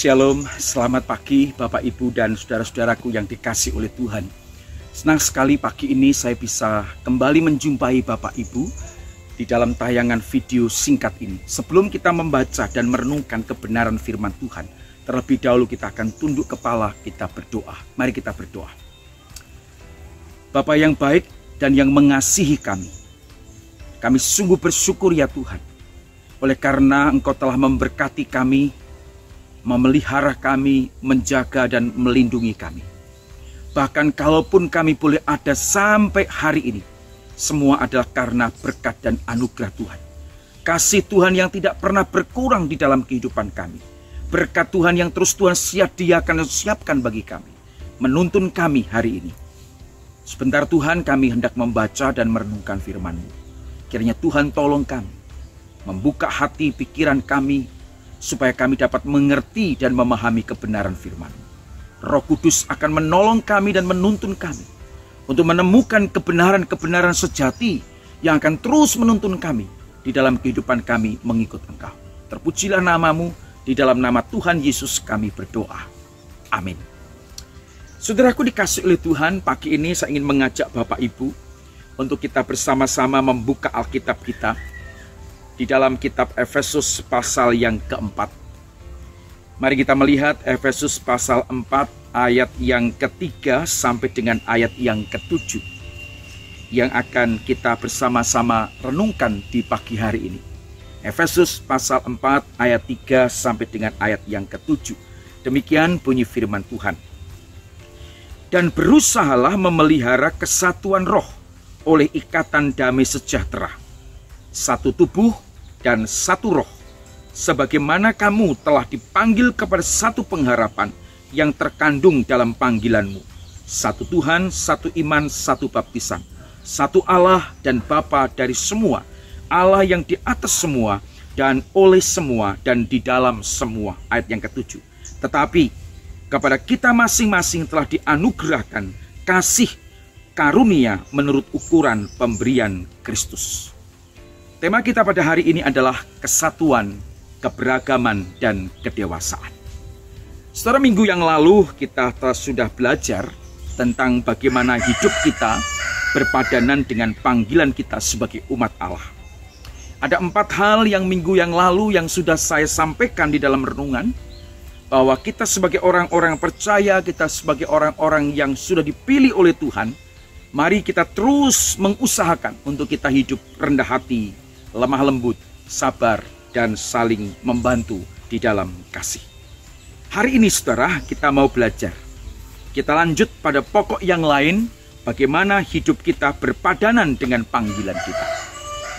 Shalom, selamat pagi Bapak Ibu dan saudara-saudaraku yang dikasih oleh Tuhan. Senang sekali pagi ini saya bisa kembali menjumpai Bapak Ibu di dalam tayangan video singkat ini. Sebelum kita membaca dan merenungkan kebenaran firman Tuhan, terlebih dahulu kita akan tunduk kepala, kita berdoa. Mari kita berdoa. Bapa yang baik dan yang mengasihi kami sungguh bersyukur ya Tuhan, oleh karena Engkau telah memberkati kami, memelihara kami, menjaga dan melindungi kami. Bahkan kalaupun kami boleh ada sampai hari ini, semua adalah karena berkat dan anugerah Tuhan. Kasih Tuhan yang tidak pernah berkurang di dalam kehidupan kami. Berkat Tuhan yang terus Tuhan sediakan dan siapkan bagi kami, menuntun kami hari ini. Sebentar Tuhan, kami hendak membaca dan merenungkan firman-Mu. Kiranya Tuhan tolong kami, membuka hati pikiran kami, supaya kami dapat mengerti dan memahami kebenaran firman. Roh Kudus akan menolong kami dan menuntun kami untuk menemukan kebenaran-kebenaran sejati yang akan terus menuntun kami di dalam kehidupan kami mengikut Engkau. Terpujilah nama-Mu, di dalam nama Tuhan Yesus kami berdoa. Amin. Saudaraku dikasih oleh Tuhan, pagi ini saya ingin mengajak Bapak Ibu untuk kita bersama-sama membuka Alkitab kita di dalam kitab Efesus pasal yang keempat. Mari kita melihat Efesus pasal 4 ayat yang ketiga sampai dengan ayat yang ketujuh yang akan kita bersama-sama renungkan di pagi hari ini. Efesus pasal 4 ayat 3 sampai dengan ayat yang ketujuh. Demikian bunyi firman Tuhan. Dan berusahalah memelihara kesatuan roh oleh ikatan damai sejahtera, satu tubuh dan satu roh, sebagaimana kamu telah dipanggil kepada satu pengharapan yang terkandung dalam panggilanmu. Satu Tuhan, satu iman, satu baptisan, satu Allah dan Bapa dari semua, Allah yang di atas semua dan oleh semua dan di dalam semua. Ayat yang ketujuh. Tetapi kepada kita masing-masing telah dianugerahkan kasih karunia menurut ukuran pemberian Kristus. Tema kita pada hari ini adalah kesatuan, keberagaman, dan kedewasaan. Setelah minggu yang lalu kita sudah belajar tentang bagaimana hidup kita berpadanan dengan panggilan kita sebagai umat Allah. Ada 4 hal yang minggu yang lalu yang sudah saya sampaikan di dalam renungan, bahwa kita sebagai orang-orang percaya, kita sebagai orang-orang yang sudah dipilih oleh Tuhan, mari kita terus mengusahakan untuk kita hidup rendah hati, lemah lembut, sabar, dan saling membantu di dalam kasih. Hari ini saudara, kita mau belajar. Kita lanjut pada pokok yang lain, bagaimana hidup kita berpadanan dengan panggilan kita.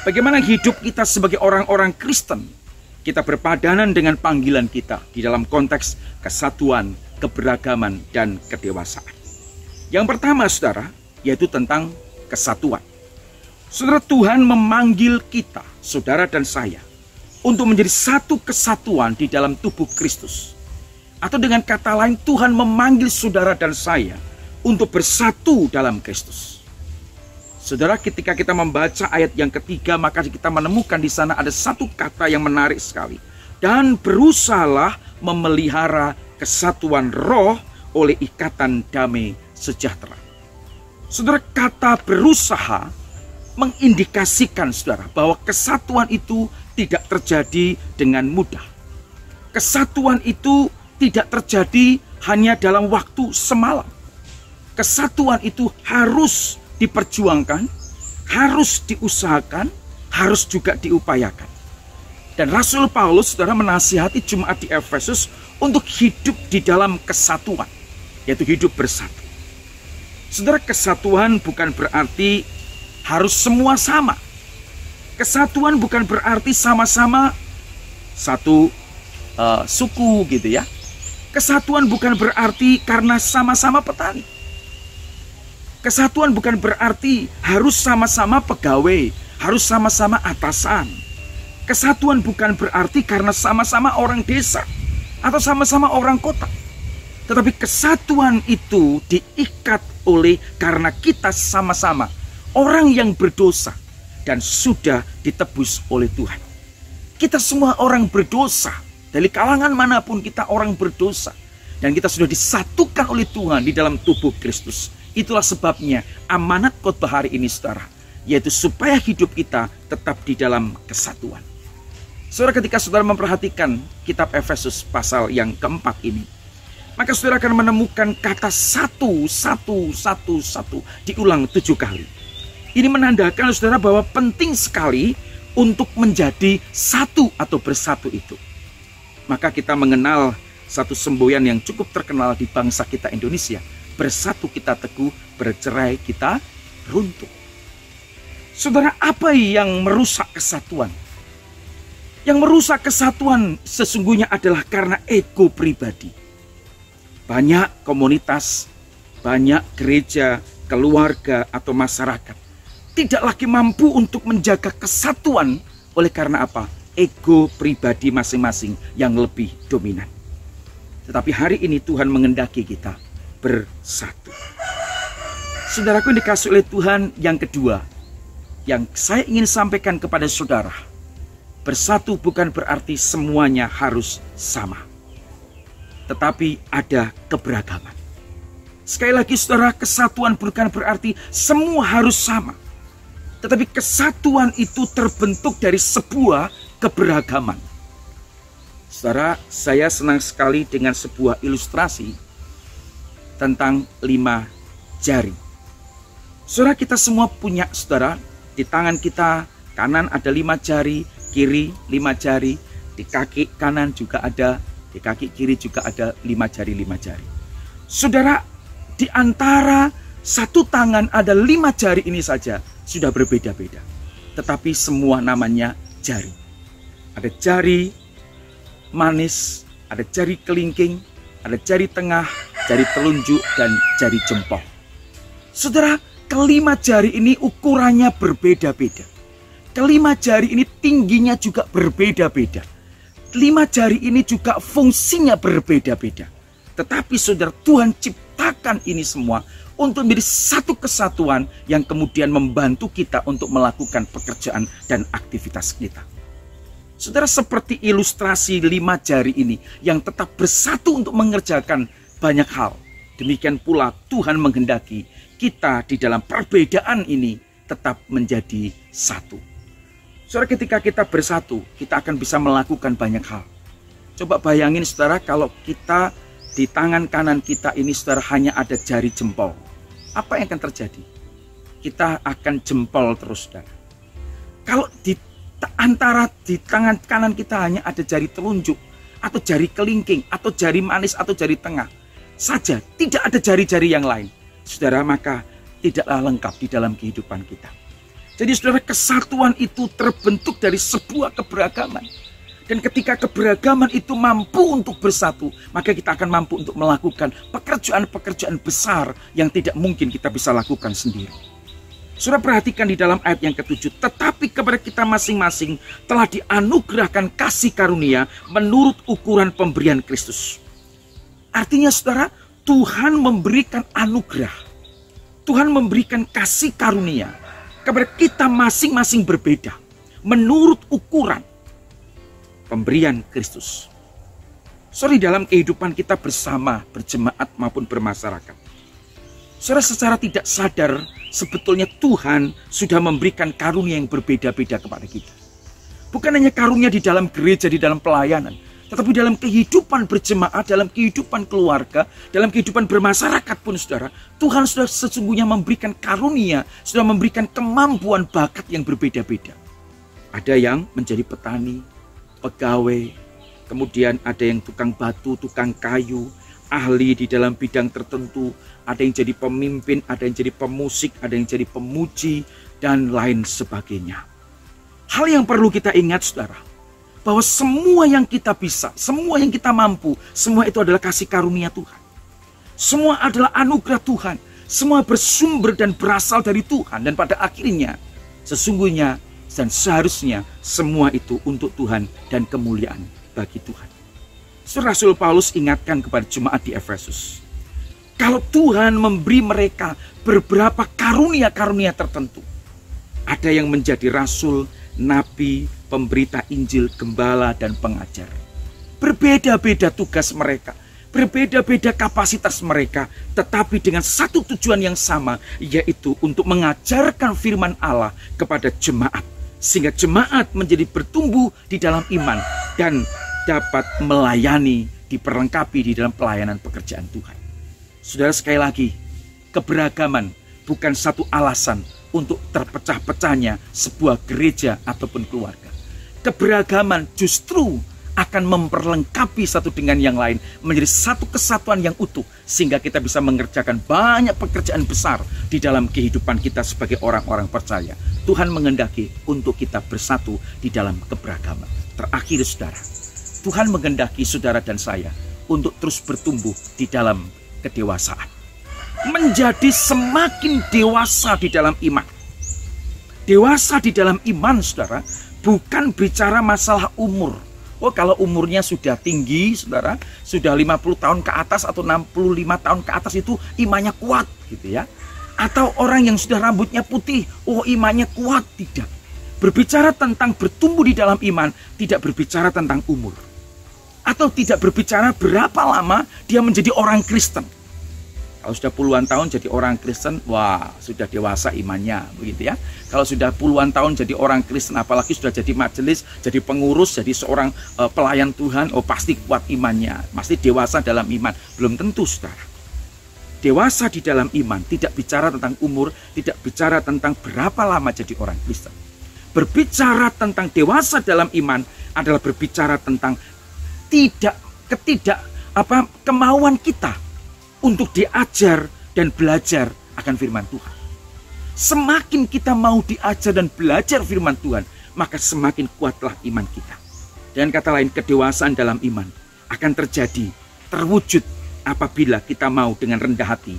Bagaimana hidup kita sebagai orang-orang Kristen, kita berpadanan dengan panggilan kita di dalam konteks kesatuan, keberagaman, dan kedewasaan. Yang pertama saudara, yaitu tentang kesatuan. Saudara, Tuhan memanggil kita, saudara dan saya, untuk menjadi satu kesatuan di dalam tubuh Kristus. Atau dengan kata lain, Tuhan memanggil saudara dan saya untuk bersatu dalam Kristus. Saudara, ketika kita membaca ayat yang ketiga, maka kita menemukan di sana ada satu kata yang menarik sekali. Dan berusahalah memelihara kesatuan roh oleh ikatan damai sejahtera. Saudara, kata berusaha mengindikasikan saudara bahwa kesatuan itu tidak terjadi dengan mudah. Kesatuan itu tidak terjadi hanya dalam waktu semalam. Kesatuan itu harus diperjuangkan, harus diusahakan, harus juga diupayakan. Dan Rasul Paulus saudara menasihati jemaat di Efesus untuk hidup di dalam kesatuan, yaitu hidup bersatu. Saudara, kesatuan bukan berarti harus semua sama. Kesatuan bukan berarti sama-sama satu suku gitu ya. Kesatuan bukan berarti karena sama-sama petani. Kesatuan bukan berarti harus sama-sama pegawai, harus sama-sama atasan. Kesatuan bukan berarti karena sama-sama orang desa atau sama-sama orang kota. Tetapi kesatuan itu diikat oleh karena kita sama-sama orang yang berdosa dan sudah ditebus oleh Tuhan. Kita semua orang berdosa Dari kalangan manapun kita orang berdosa. Dan kita sudah disatukan oleh Tuhan di dalam tubuh Kristus. Itulah sebabnya amanat khotbah hari ini saudara. Yaitu supaya hidup kita tetap di dalam kesatuan. Saudara, ketika saudara memperhatikan kitab Efesus pasal yang keempat ini, maka saudara akan menemukan kata satu diulang 7 kali. Ini menandakan saudara bahwa penting sekali untuk menjadi satu atau bersatu itu. Maka kita mengenal satu semboyan yang cukup terkenal di bangsa kita Indonesia. Bersatu kita teguh, bercerai kita runtuh. Saudara, apa yang merusak kesatuan? Yang merusak kesatuan sesungguhnya adalah karena ego pribadi. Banyak komunitas, banyak gereja, keluarga, atau masyarakat tidak lagi mampu untuk menjaga kesatuan. Oleh karena apa? Ego pribadi masing-masing yang lebih dominan. Tetapi hari ini Tuhan mengendaki kita bersatu. Saudaraku yang dikasihi oleh Tuhan, yang kedua yang saya ingin sampaikan kepada saudara, bersatu bukan berarti semuanya harus sama, tetapi ada keberagaman. Sekali lagi saudara, kesatuan bukan berarti semua harus sama, tetapi kesatuan itu terbentuk dari sebuah keberagaman. Saudara, saya senang sekali dengan sebuah ilustrasi tentang 5 jari. Saudara, kita semua punya saudara, di tangan kita kanan ada 5 jari, kiri 5 jari, di kaki kanan juga ada, di kaki kiri juga ada 5 jari. Saudara, di antara satu tangan ada 5 jari ini saja sudah berbeda-beda, tetapi semua namanya jari. Ada jari manis, ada jari kelingking, ada jari tengah, jari telunjuk, dan jari jempol. Saudara, kelima jari ini ukurannya berbeda-beda. Kelima jari ini tingginya juga berbeda-beda. 5 jari ini juga fungsinya berbeda-beda. Tetapi saudara, Tuhan ciptakan ini semua untuk menjadi satu kesatuan yang kemudian membantu kita untuk melakukan pekerjaan dan aktivitas kita. Saudara, seperti ilustrasi 5 jari ini yang tetap bersatu untuk mengerjakan banyak hal. Demikian pula Tuhan menghendaki kita di dalam perbedaan ini tetap menjadi satu. Saudara, ketika kita bersatu, kita akan bisa melakukan banyak hal. Coba bayangin saudara, kalau kita di tangan kanan kita ini saudara hanya ada jari jempol. Apa yang akan terjadi? Kita akan jempol terus saudara. Kalau di tangan kanan kita hanya ada jari telunjuk, atau jari kelingking, atau jari manis, atau jari tengah saja, tidak ada jari-jari yang lain, saudara, maka tidaklah lengkap di dalam kehidupan kita. Jadi saudara, kesatuan itu terbentuk dari sebuah keberagaman. Dan ketika keberagaman itu mampu untuk bersatu, maka kita akan mampu untuk melakukan pekerjaan-pekerjaan besar yang tidak mungkin kita bisa lakukan sendiri. Saudara, perhatikan di dalam ayat yang ke-7. Tetapi kepada kita masing-masing telah dianugerahkan kasih karunia menurut ukuran pemberian Kristus. Artinya saudara, Tuhan memberikan anugerah. Tuhan memberikan kasih karunia kepada kita masing-masing berbeda menurut ukuran pemberian Kristus. Sorry, dalam kehidupan kita bersama, berjemaat maupun bermasyarakat, saudara, secara tidak sadar sebetulnya Tuhan sudah memberikan karunia yang berbeda-beda kepada kita. Bukan hanya karunia di dalam gereja, di dalam pelayanan, tetapi dalam kehidupan berjemaat, dalam kehidupan keluarga, dalam kehidupan bermasyarakat pun saudara, Tuhan sudah sesungguhnya memberikan karunia, sudah memberikan kemampuan bakat yang berbeda-beda. Ada yang menjadi petani, pegawai, kemudian ada yang tukang batu, tukang kayu, ahli di dalam bidang tertentu, ada yang jadi pemimpin, ada yang jadi pemusik, ada yang jadi pemuji, dan lain sebagainya. Hal yang perlu kita ingat saudara, bahwa semua yang kita bisa, semua yang kita mampu, semua itu adalah kasih karunia Tuhan. Semua adalah anugerah Tuhan. Semua bersumber dan berasal dari Tuhan. Dan pada akhirnya, sesungguhnya dan seharusnya semua itu untuk Tuhan dan kemuliaan bagi Tuhan. Rasul Paulus ingatkan kepada jemaat di Efesus, kalau Tuhan memberi mereka beberapa karunia-karunia tertentu. Ada yang menjadi rasul, nabi, pemberita Injil, gembala, dan pengajar. berbeda-beda tugas mereka, berbeda-beda kapasitas mereka, tetapi dengan satu tujuan yang sama, yaitu untuk mengajarkan firman Allah kepada jemaat, sehingga jemaat menjadi bertumbuh di dalam iman dan dapat melayani, diperlengkapi di dalam pelayanan pekerjaan Tuhan. Saudara, sekali lagi, keberagaman bukan satu alasan untuk terpecah-pecahnya sebuah gereja ataupun keluarga. Keberagaman justru akan memperlengkapi satu dengan yang lain, menjadi satu kesatuan yang utuh, sehingga kita bisa mengerjakan banyak pekerjaan besar di dalam kehidupan kita sebagai orang-orang percaya. Tuhan menghendaki untuk kita bersatu di dalam keberagaman. Terakhir, saudara, Tuhan menghendaki saudara dan saya untuk terus bertumbuh di dalam kedewasaan, menjadi semakin dewasa di dalam iman. Dewasa di dalam iman, saudara, bukan bicara masalah umur. Oh, kalau umurnya sudah tinggi, saudara, sudah 50 tahun ke atas atau 65 tahun ke atas, itu imannya kuat, gitu ya. Atau orang yang sudah rambutnya putih, oh imannya kuat. Tidak. Berbicara tentang bertumbuh di dalam iman, tidak berbicara tentang umur. Atau tidak berbicara berapa lama dia menjadi orang Kristen. Kalau sudah puluhan tahun jadi orang Kristen, wah, sudah dewasa imannya, begitu ya. Kalau sudah puluhan tahun jadi orang Kristen, apalagi sudah jadi majelis, jadi pengurus, jadi seorang pelayan Tuhan, oh pasti kuat imannya, pasti dewasa dalam iman. Belum tentu, saudara. Dewasa di dalam iman tidak bicara tentang umur, tidak bicara tentang berapa lama jadi orang Kristen. Berbicara tentang dewasa dalam iman adalah berbicara tentang kemauan kita untuk diajar dan belajar akan firman Tuhan. Semakin kita mau diajar dan belajar firman Tuhan, maka semakin kuatlah iman kita. Dengan kata lain, kedewasaan dalam iman akan terjadi, terwujud apabila kita mau dengan rendah hati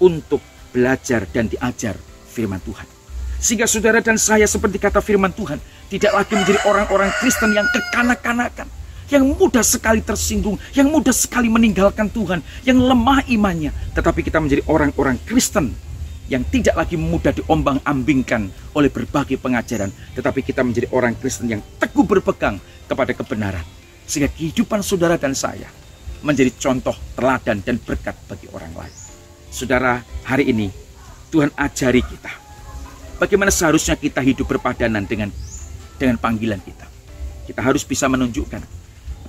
untuk belajar dan diajar firman Tuhan. Sehingga saudara dan saya, seperti kata firman Tuhan, tidak lagi menjadi orang-orang Kristen yang kekanak-kanakan, yang mudah sekali tersinggung, yang mudah sekali meninggalkan Tuhan, yang lemah imannya. Tetapi kita menjadi orang-orang Kristen yang tidak lagi mudah diombang-ambingkan oleh berbagai pengajaran, tetapi kita menjadi orang Kristen yang teguh berpegang kepada kebenaran, sehingga kehidupan saudara dan saya menjadi contoh, teladan, dan berkat bagi orang lain. Saudara, hari ini Tuhan ajari kita bagaimana seharusnya kita hidup berpadanan dengan panggilan kita. Kita harus bisa menunjukkan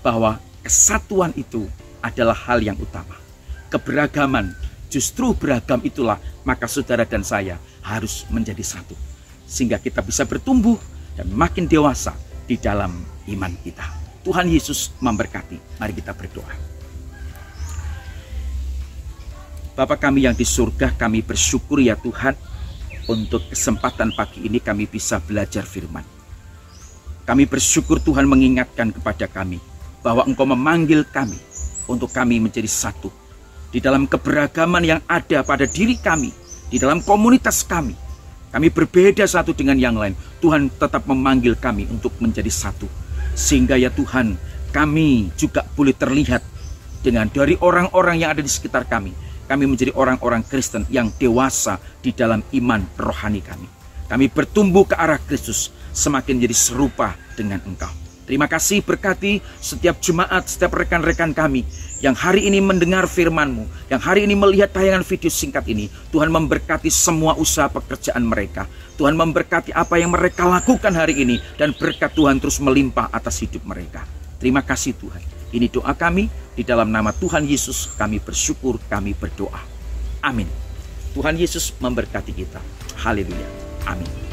bahwa kesatuan itu adalah hal yang utama. Keberagaman, justru beragam itulah, maka saudara dan saya harus menjadi satu. Sehingga kita bisa bertumbuh dan makin dewasa di dalam iman kita. Tuhan Yesus memberkati. Mari kita berdoa. Bapa kami yang di surga, kami bersyukur ya Tuhan, untuk kesempatan pagi ini kami bisa belajar firman. Kami bersyukur Tuhan mengingatkan kepada kami bahwa Engkau memanggil kami untuk kami menjadi satu di dalam keberagaman yang ada pada diri kami, di dalam komunitas kami. Kami berbeda satu dengan yang lain. Tuhan tetap memanggil kami untuk menjadi satu, sehingga ya Tuhan, kami juga boleh terlihat dengan dari orang-orang yang ada di sekitar kami. Kami menjadi orang-orang Kristen yang dewasa di dalam iman rohani kami. Kami bertumbuh ke arah Kristus, semakin jadi serupa dengan Engkau. Terima kasih, berkati setiap jemaat, setiap rekan-rekan kami yang hari ini mendengar firman-Mu, yang hari ini melihat tayangan video singkat ini. Tuhan memberkati semua usaha pekerjaan mereka. Tuhan memberkati apa yang mereka lakukan hari ini, dan berkat Tuhan terus melimpah atas hidup mereka. Terima kasih Tuhan. Ini doa kami, di dalam nama Tuhan Yesus kami bersyukur, kami berdoa. Amin. Tuhan Yesus memberkati kita. Haleluya. Amin.